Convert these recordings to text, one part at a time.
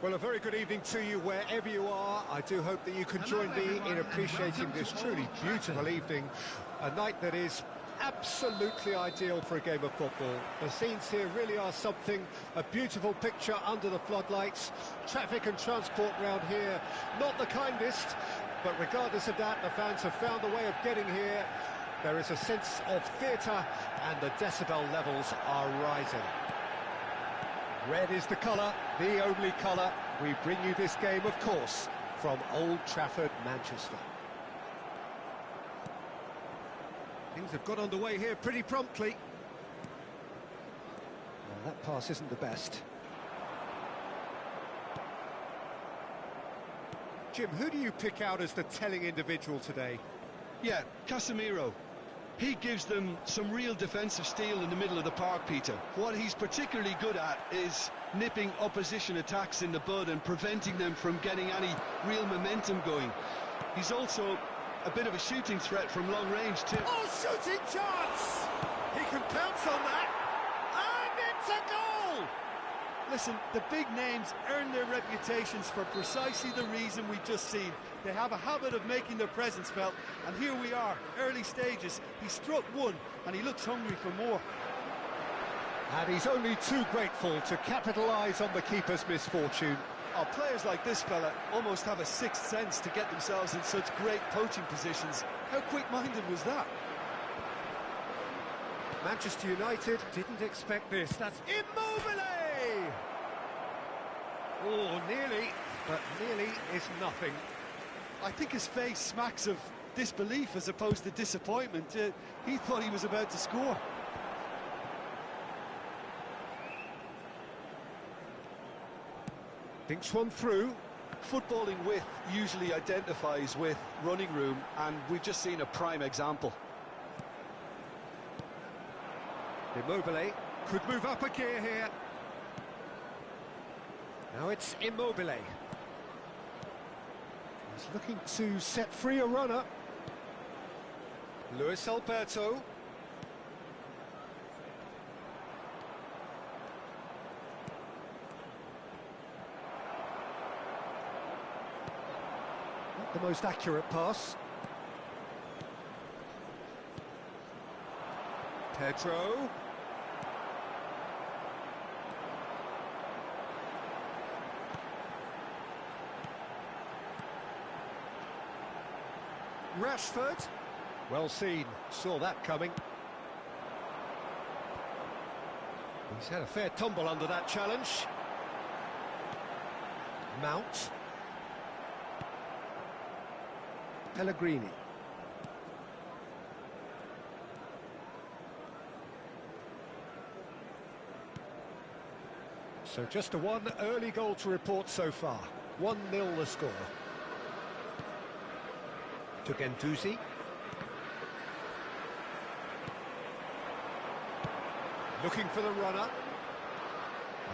Well, a very good evening to you wherever you are. I do hope that you can join me in appreciating this truly beautiful evening, a night that is absolutely ideal for a game of football. The scenes here really are something, a beautiful picture under the floodlights. Traffic and transport round here, not the kindest, but regardless of that, the fans have found a way of getting here. There is a sense of theatre, and the decibel levels are rising. Red is the colour, the only colour. We bring you this game, of course, from Old Trafford, Manchester. Things have got underway here pretty promptly. Well, that pass isn't the best. Jim, who do you pick out as the telling individual today? Yeah, Casemiro. He gives them some real defensive steel in the middle of the park, Peter. What he's particularly good at is nipping opposition attacks in the bud and preventing them from getting any real momentum going. He's also a bit of a shooting threat from long range too. Oh, shooting chance! He can pounce on that, and it's a goal! Listen, the big names earn their reputations for precisely the reason we've just seen. They have a habit of making their presence felt, and here we are, early stages. He struck one, and he looks hungry for more. And he's only too grateful to capitalise on the keeper's misfortune. Oh, players like this fella almost have a sixth sense to get themselves in such great poaching positions. How quick-minded was that? Manchester United didn't expect this. That's Immobile! Oh, nearly, but nearly is nothing. I think his face smacks of disbelief as opposed to disappointment. He thought he was about to score. Thinks one through. Footballing width usually identifies with running room, and we've just seen a prime example. Immobile could move up a gear here. Now it's Immobile. He's looking to set free a runner. Luis Alberto. Not the most accurate pass. Pedro. Rashford. Well seen, saw that coming. He's had a fair tumble under that challenge. Mount. Pellegrini. So just a one early goal to report so far. 1-0 the score. To Guendouzi. Looking for the runner.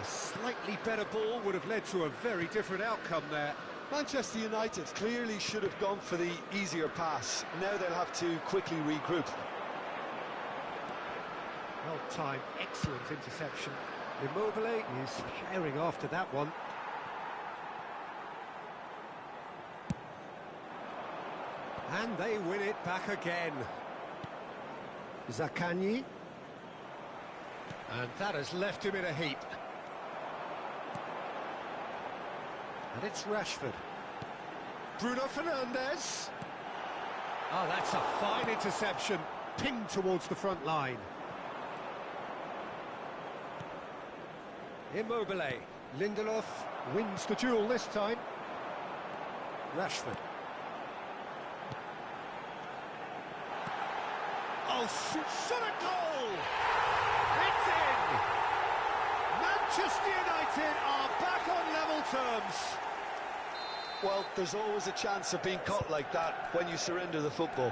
A slightly better ball would have led to a very different outcome there. Manchester United clearly should have gone for the easier pass. Now they'll have to quickly regroup. Well timed, excellent interception. Immobile is carrying after that one. And they win it back again. Zaccagni. And that has left him in a heap. And it's Rashford. Bruno Fernandes. Oh, that's a fine interception. Pinged towards the front line. Immobile. Lindelof wins the duel this time. Rashford. Oh, shot a goal! It's in! Manchester United are back on level terms. Well, there's always a chance of being caught like that when you surrender the football.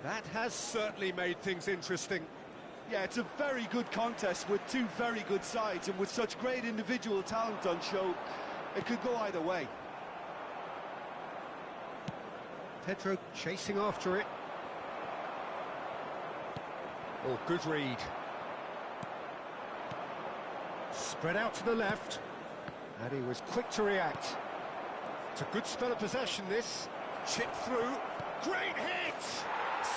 That has certainly made things interesting. Yeah, it's a very good contest with two very good sides, and with such great individual talent on show, it could go either way. Pedro chasing after it. Oh, good read. Spread out to the left. And he was quick to react. It's a good spell of possession, this. Chip through. Great hit!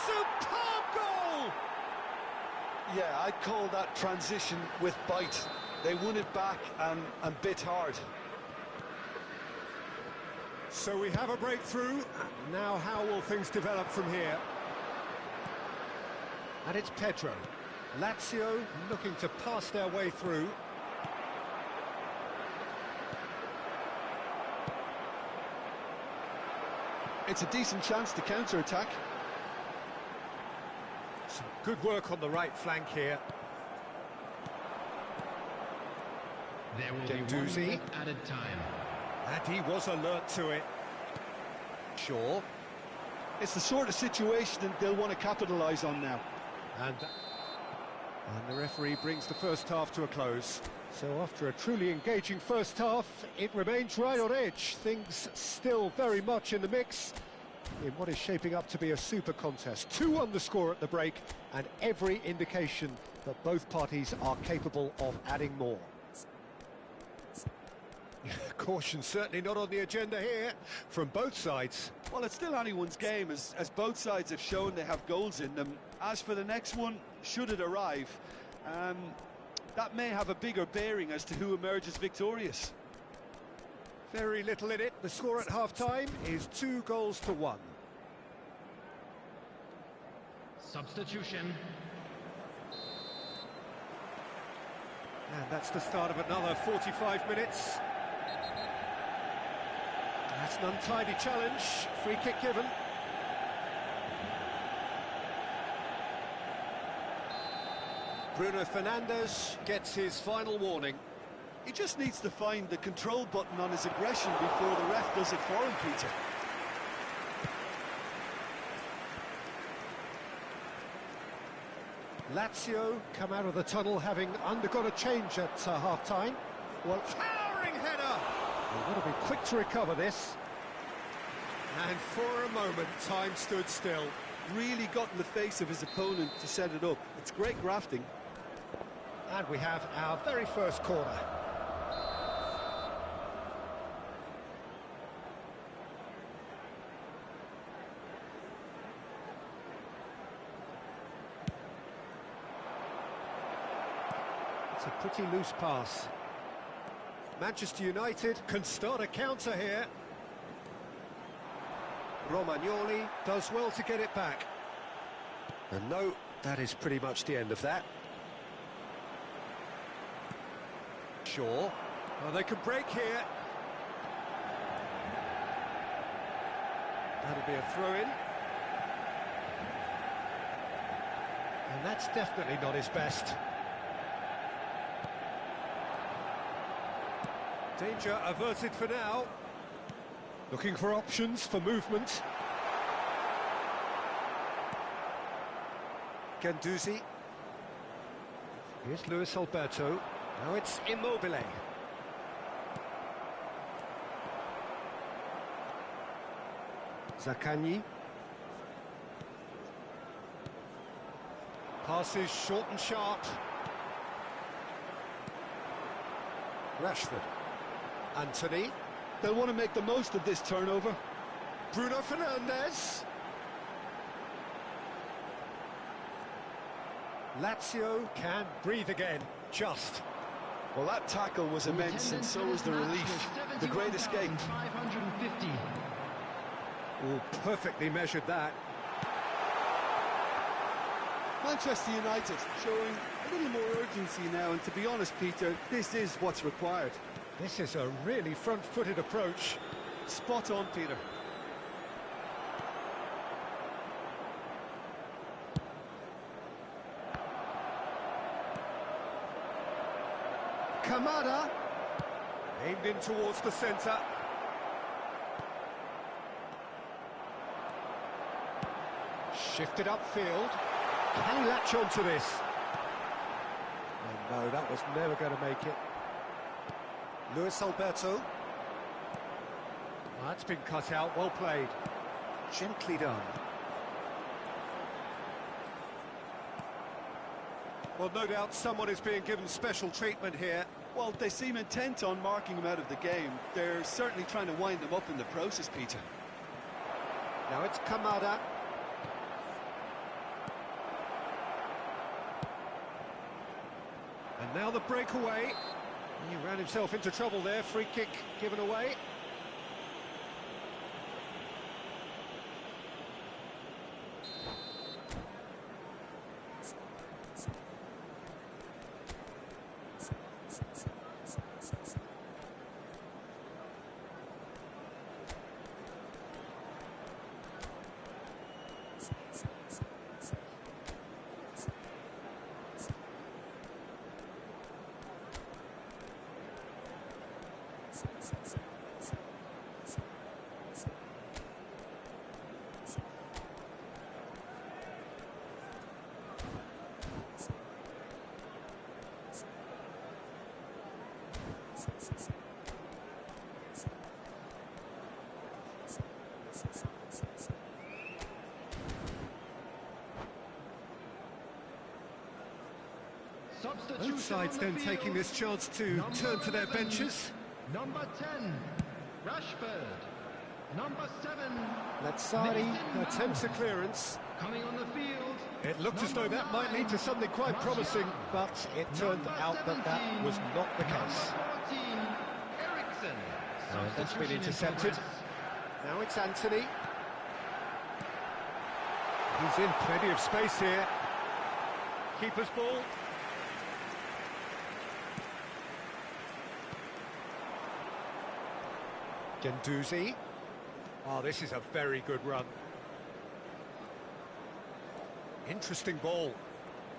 Superb goal! Yeah, I'd call that transition with bite. They won it back and bit hard. So we have a breakthrough. Now how will things develop from here? And it's Pedro. Lazio looking to pass their way through. It's a decent chance to counter-attack. Some good work on the right flank here. There will be 1 minute added time. And he was alert to it. Shaw. It's the sort of situation that they'll want to capitalise on now. And the referee brings the first half to a close. So after a truly engaging first half, it remains right on edge. Things still very much in the mix in what is shaping up to be a super contest. 2-1 the score at the break, and every indication that both parties are capable of adding more. Caution certainly not on the agenda here from both sides. Well, it's still anyone's game, as both sides have shown they have goals in them. As for the next one, should it arrive, that may have a bigger bearing as to who emerges victorious. Very little in it. The score at half-time is 2-1. Substitution. And that's the start of another 45 minutes. That's an untidy challenge. Free kick given. Bruno Fernandes gets his final warning. He just needs to find the control button on his aggression before the ref does it for him, Peter. Lazio come out of the tunnel having undergone a change at half-time. Well, towering header! They've got to be quick to recover this. And for a moment, time stood still. Really got in the face of his opponent to set it up. It's great grafting. And we have our very first corner. It's a pretty loose pass. Manchester United can start a counter here. Romagnoli does well to get it back. And no, that is pretty much the end of that. Shaw. Well, they can break here. That'll be a throw-in. And that's definitely not his best. Danger averted for now. Looking for options for movement. Guendouzi. Here's Luis Alberto. Now it's Immobile. Zaccagni. Passes short and sharp. Rashford. Anthony. They'll want to make the most of this turnover. Bruno Fernandes. Lazio can breathe again, just. Well, that tackle was immense, and so was the relief. The great escape. 550. Oh, perfectly measured that. Manchester United showing a little more urgency now, and to be honest, Peter, this is what's required. This is a really front-footed approach. Spot on, Peter. Kamada. Aimed in towards the centre. Shifted upfield. Can he latch onto this? Oh, no, that was never going to make it. Luis Alberto. That's been cut out, well played. Gently done. Well, no doubt someone is being given special treatment here. Well, they seem intent on marking him out of the game. They're certainly trying to wind him up in the process, Peter. Now it's Kamada. And now the breakaway. He ran himself into trouble there. Free kick given away. Both sides then taking this chance to turn to their benches. Number 10, Rashford. Number 7, Lazzari attempts a clearance. coming on the field. It looked as though that might lead to something quite promising, but it turned out that that was not the case. Number 14, Eriksen. And that's been Substitution in intercepted. progress. Now it's Anthony. He's in plenty of space here. Keeper's ball. Guendouzi. Oh, this is a very good run. Interesting ball.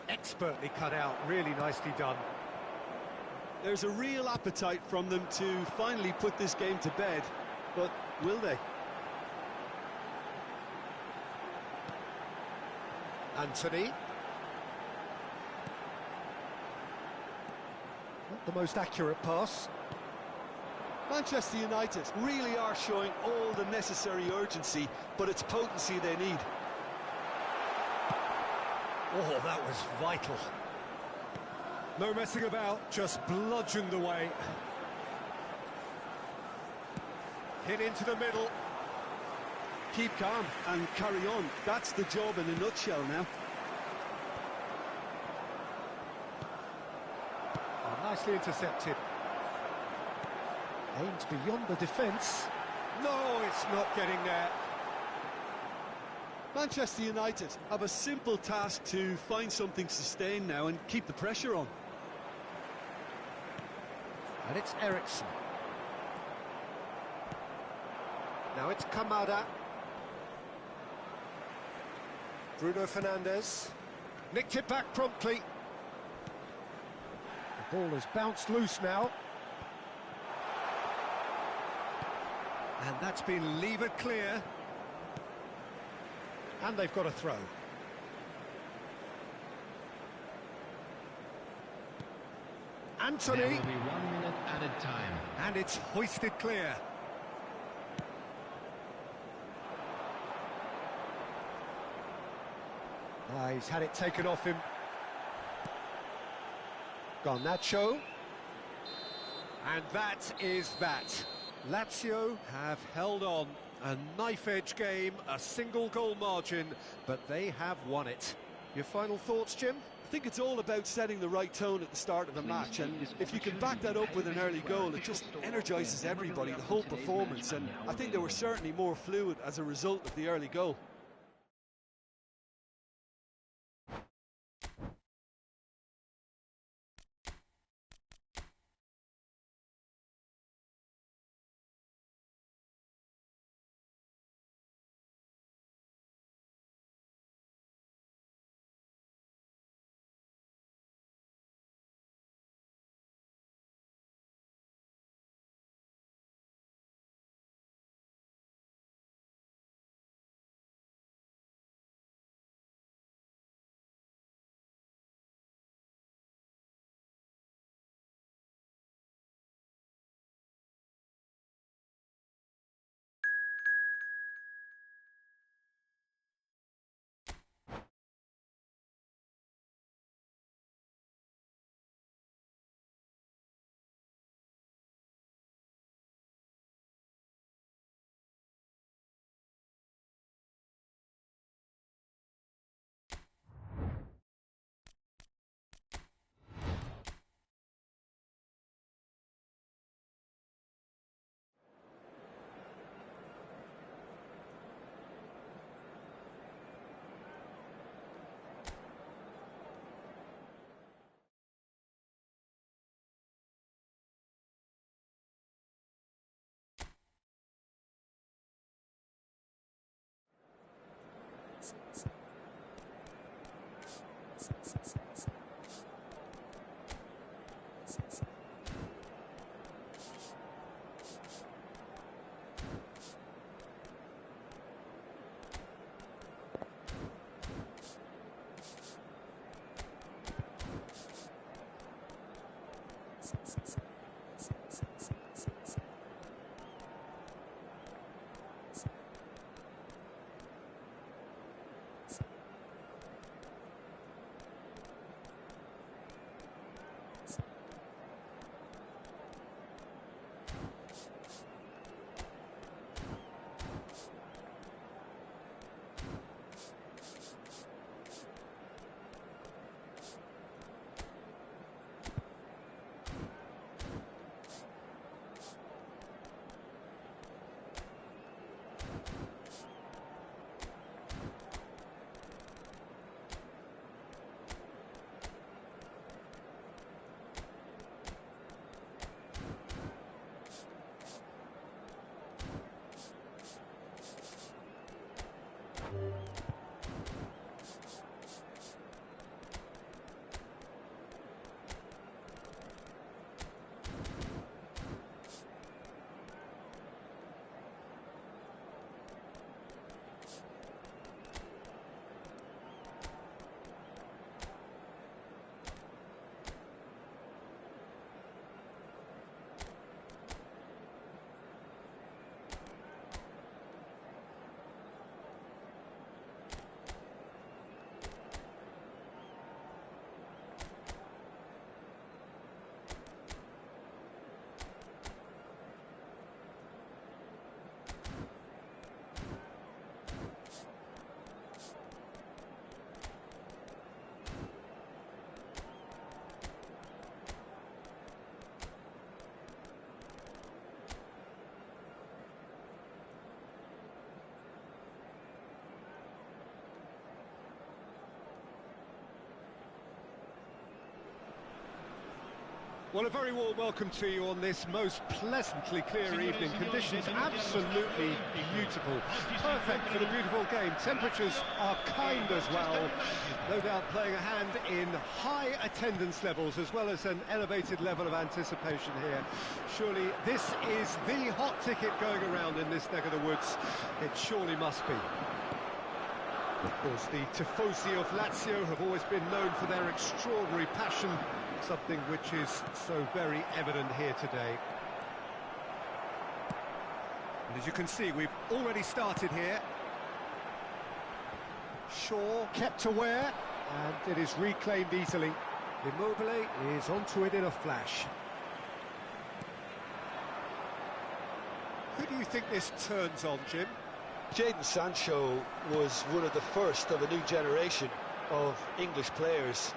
Expertly cut out, really nicely done. There's a real appetite from them to finally put this game to bed, but will they? Anthony. Not the most accurate pass. Manchester United really are showing all the necessary urgency, but it's potency they need. Oh, that was vital. No messing about, just bludgeoned away. Hit into the middle. Keep calm and carry on. That's the job in a nutshell now. Oh, nicely intercepted. Aims beyond the defence. No, it's not getting there. Manchester United have a simple task to find something sustained now and keep the pressure on. And it's Eriksen. Now it's Kamada. Bruno Fernandes. Nicked it back promptly. The ball has bounced loose now. And that's been levered clear. And they've got a throw. Anthony. There will be 1 minute added time. And it's hoisted clear. He's had it taken off him. Garnacho. And that is that. Lazio have held on. A knife-edge game, a single-goal margin, but they have won it. Your final thoughts, Jim? I think it's all about setting the right tone at the start of a match, and if you can back that up with an early goal, it just energises everybody, the whole performance, and I think they were certainly more fluid as a result of the early goal. Well, a very warm welcome to you on this most pleasantly clear evening. Conditions absolutely beautiful. Perfect for the beautiful game. Temperatures are kind as well. No doubt playing a hand in high attendance levels as well as an elevated level of anticipation here. Surely this is the hot ticket going around in this neck of the woods. It surely must be. Of course, the Tifosi of Lazio have always been known for their extraordinary passion, something which is so very evident here today. And as you can see, we've already started here. Shaw kept aware, and it is reclaimed easily. Immobile is onto it in a flash. Who do you think this turns on, Jim? Jadon Sancho was one of the first of a new generation of English players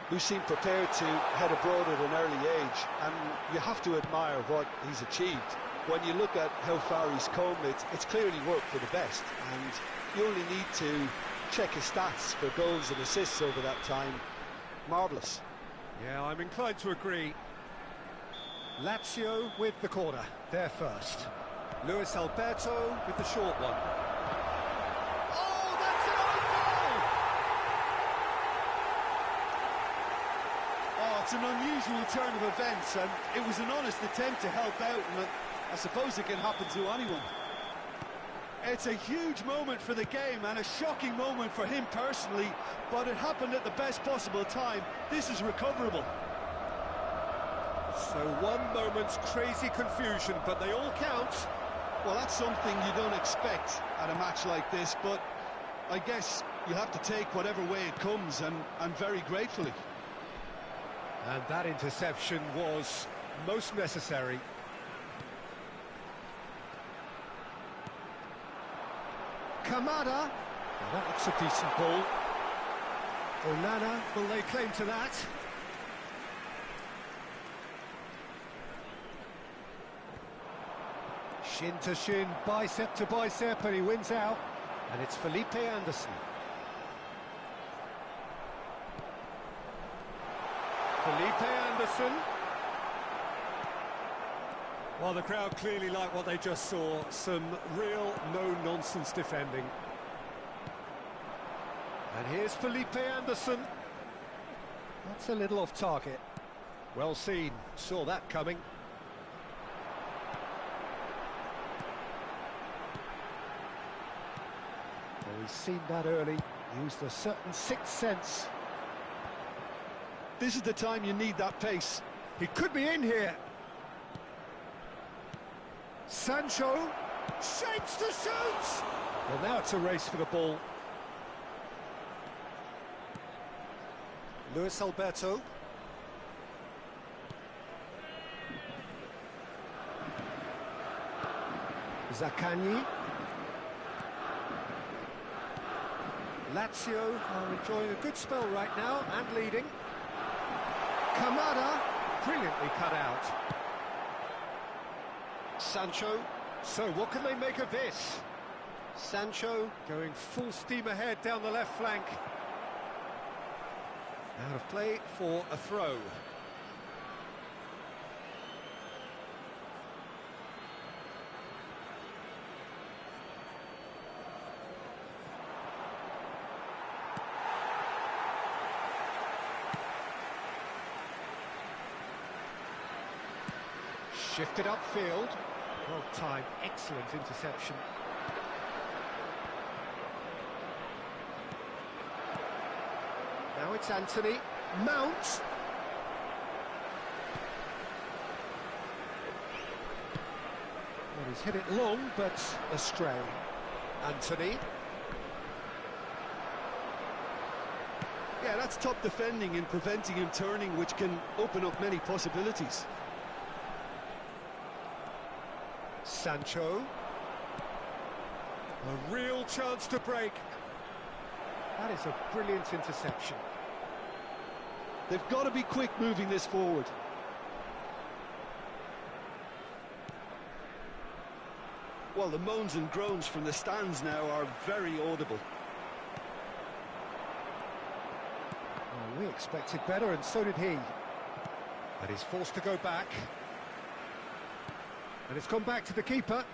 who seem prepared to head abroad at an early age, and you have to admire what he's achieved. When you look at how far he's come, it's clearly worked for the best, and you only need to check his stats for goals and assists over that time. Marvellous. Yeah, I'm inclined to agree. Lazio with the corner, they're first. Luis Alberto with the short one. Oh, that's an own goal! Oh, it's an unusual turn of events, and it was an honest attempt to help out, and I suppose it can happen to anyone. It's a huge moment for the game and a shocking moment for him personally, but it happened at the best possible time. This is recoverable. So one moment's crazy confusion, but they all count. Well, that's something you don't expect at a match like this, but I guess you have to take whatever way it comes, and very gratefully. And that interception was most necessary. Kamada. Now that looks a decent ball. Onana, will they claim to that? Shin to shin, bicep to bicep, and he wins out. And it's Felipe Anderson. Felipe Anderson. Well, the crowd clearly like what they just saw. Some real no-nonsense defending. And here's Felipe Anderson. That's a little off target. Well seen, saw that coming. Well, he's seen that early, used a certain sixth sense. This is the time you need that pace. He could be in here. Sancho shapes to shoot. Well, now it's a race for the ball. Luis Alberto. Zaccagni. Lazio are enjoying a good spell right now and leading. Kamada, brilliantly cut out. Sancho, so what can they make of this? Sancho going full steam ahead down the left flank. Out of play for a throw. Shifted upfield. Well timed, excellent interception. Now it's Anthony. Mount. Well, he's hit it long, but astray. Anthony. Yeah, that's top defending and preventing him turning, which can open up many possibilities. Sancho. A real chance to break. That is a brilliant interception. They've got to be quick moving this forward. Well, the moans and groans from the stands now are very audible. Well, we expected better, and so did he. But he's forced to go back. And it's gone back to the keeper.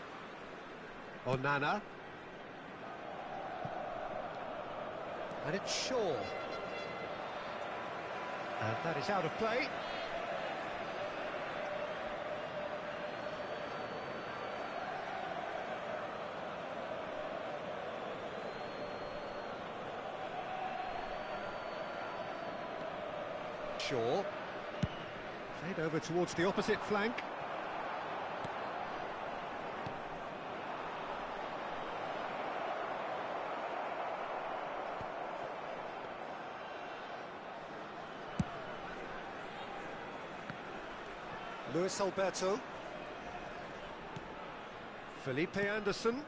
Onana. And it's Shaw. And that is out of play. Shaw. Played over towards the opposite flank. Luis Alberto. Felipe Anderson.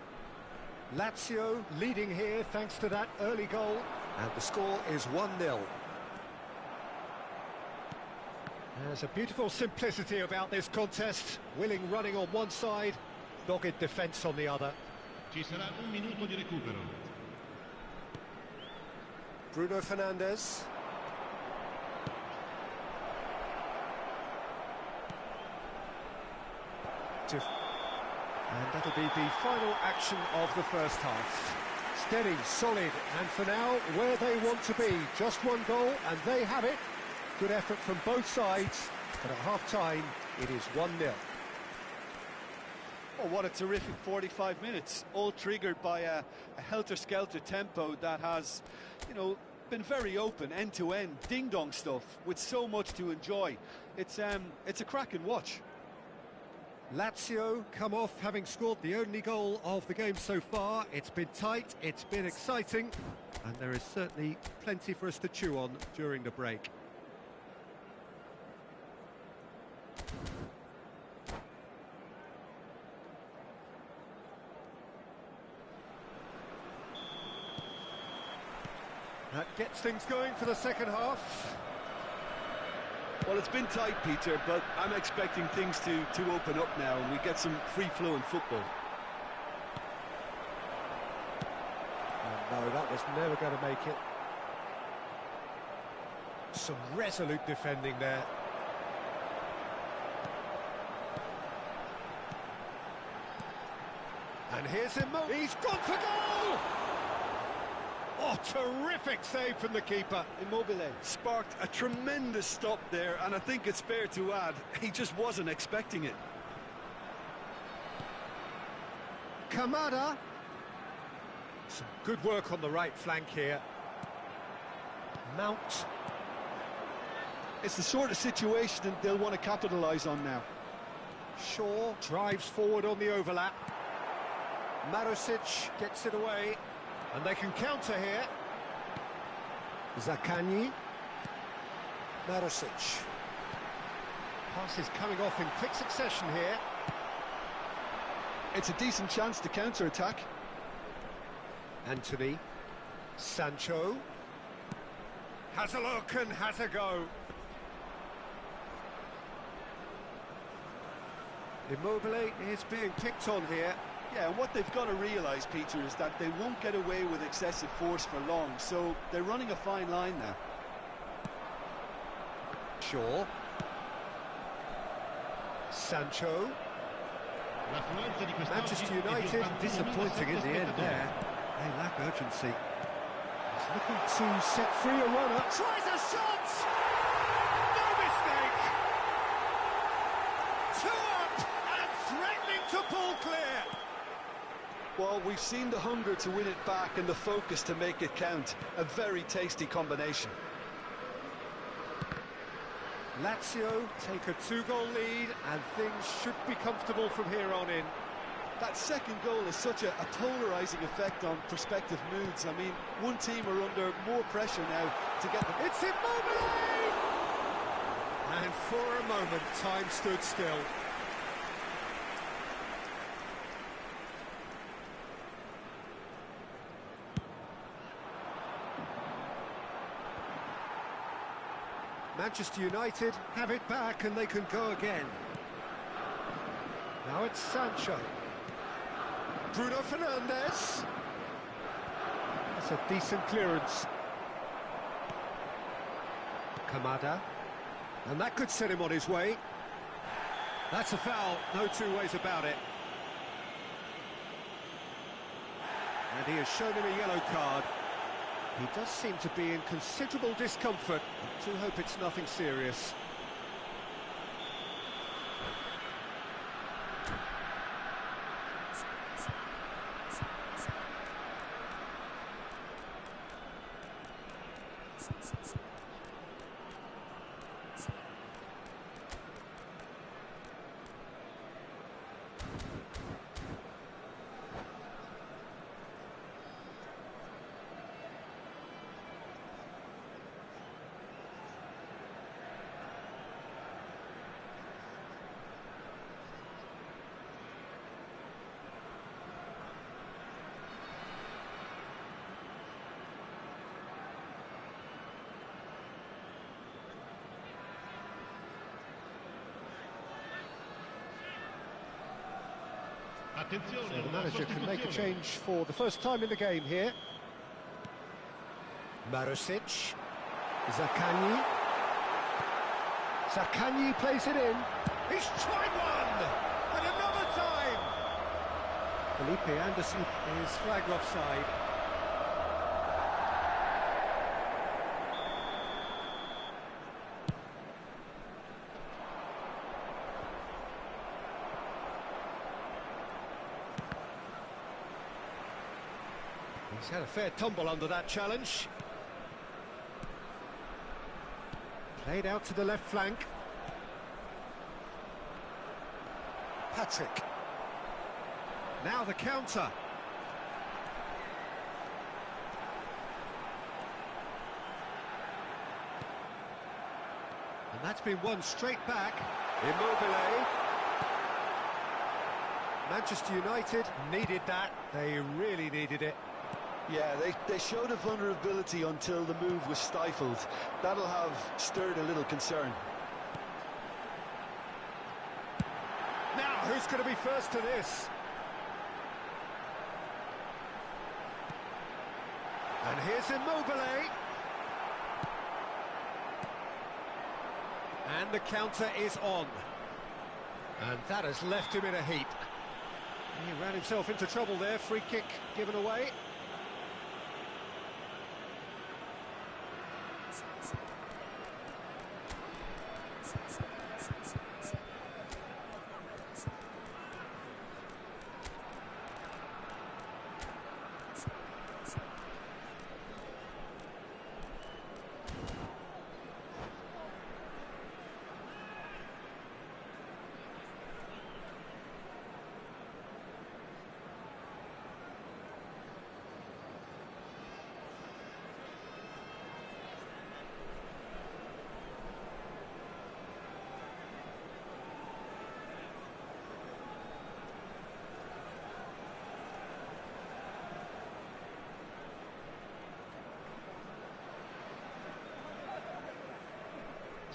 Lazio leading here thanks to that early goal. And the score is 1-0. There's a beautiful simplicity about this contest. Willing running on one side, dogged defence on the other. Ci sarà un minuto di recupero. Bruno Fernandes. And that'll be the final action of the first half. Steady, solid, and for now, where they want to be. Just one goal, and they have it. Good effort from both sides, but at half-time, it is 1-0. Oh, what a terrific 45 minutes, all triggered by a helter-skelter tempo that has, you know, been very open, end-to-end, ding-dong stuff, with so much to enjoy. It's a cracking watch. Lazio come off having scored the only goal of the game so far. It's been tight, it's been exciting, and there is certainly plenty for us to chew on during the break. That gets things going for the second half. Well, it's been tight, Peter, but I'm expecting things to open up now and we get some free-flowing football. Oh, no, that was never going to make it. Some resolute defending there. And here's him. He's gone for goal! Oh, terrific save from the keeper. Immobile sparked a tremendous stop there, and I think it's fair to add, he just wasn't expecting it. Kamada. Some good work on the right flank here. Mount. It's the sort of situation that they'll want to capitalise on now. Shaw drives forward on the overlap. Marusic gets it away, and they can counter here. Zaccagni. Marusic. Passes coming off in quick succession here. It's a decent chance to counter-attack. Anthony. Sancho. Has a look and has a go. Immobile is being picked on here. Yeah, and what they've got to realise, Peter, is that they won't get away with excessive force for long, so they're running a fine line now. Shaw. Sancho. Manchester United disappointing in the end there. They lack urgency. He's looking to set free a runner. Tries a shot! No mistake! 2 up and threatening to pull clear. Well, we've seen the hunger to win it back and the focus to make it count. A very tasty combination. Lazio take a 2-goal lead and things should be comfortable from here on in. That second goal has such a polarising effect on prospective moods. I mean, one team are under more pressure now to get them. It's Immobile! And for a moment, time stood still. Manchester United have it back and they can go again. Now it's Sancho. Bruno Fernandes. That's a decent clearance. Kamada. And that could set him on his way. That's a foul, no two ways about it. And he has shown him a yellow card. He does seem to be in considerable discomfort. I do hope it's nothing serious. So the manager can make a change for the first time in the game here. Marusic. Zaccagni. Zaccagni plays it in. He's tried one! And another time! Felipe Anderson is flagged offside. He's had a fair tumble under that challenge. Played out to the left flank. Patrick. Now the counter. And that's been won straight back. Immobile. Manchester United needed that. They really needed it. Yeah, they showed a vulnerability until the move was stifled. That'll have stirred a little concern. Now, who's going to be first to this? And here's Immobile. And the counter is on. And that has left him in a heap. He ran himself into trouble there. Free kick given away.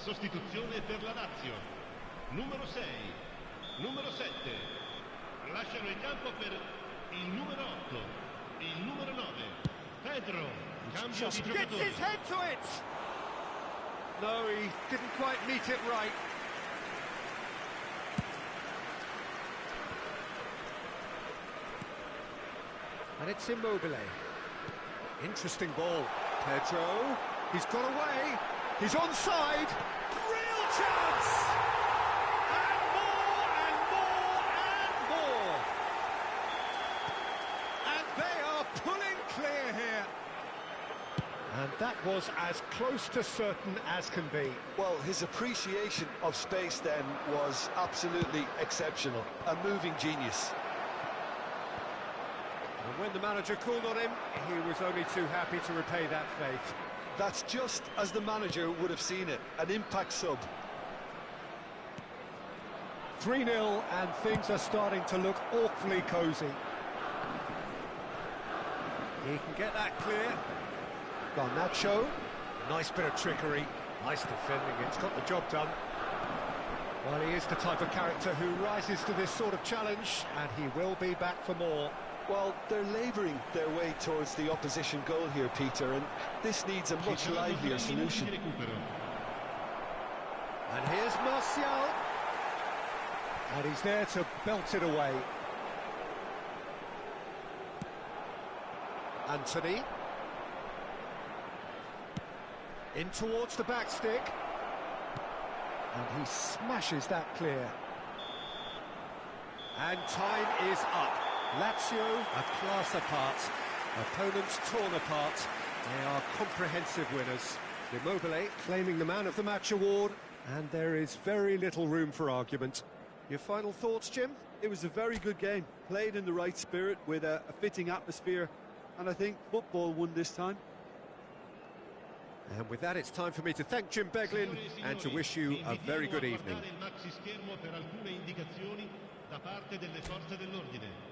Sostituzione per la Lazio. Numero 6, numero 7. Lasciano il campo per il numero 8, il numero 9. Pedro, cambio di Gets giocatore. his head to it! No, he didn't quite meet it right. And it's Immobile. Interesting ball. Pedro, he's got away. He's onside. Real chance! And more, and more, and more. And they are pulling clear here. And that was as close to certain as can be. Well, his appreciation of space then was absolutely exceptional. A moving genius. And when the manager called on him, he was only too happy to repay that faith. That's just as the manager would have seen it, an impact sub. 3-0 and things are starting to look awfully cosy. He can get that clear. Garnacho, nice bit of trickery, nice defending, it's got the job done. Well, he is the type of character who rises to this sort of challenge, and he will be back for more. Well, they're labouring their way towards the opposition goal here, Peter, and this needs a much livelier solution. And here's Martial. And he's there to belt it away. Anthony. In towards the back stick. And he smashes that clear. And time is up. Lazio a class apart. Opponents torn apart. They are comprehensive winners. Immobile claiming the Man of the Match award. And there is very little room for argument. Your final thoughts, Jim? It was a very good game, played in the right spirit with a fitting atmosphere, and I think football won this time. And with that, it's time for me to thank Jim Beglin and to wish you a very good evening. Il maxi schermo per alcune indicazioni da parte delle forze dell'ordine.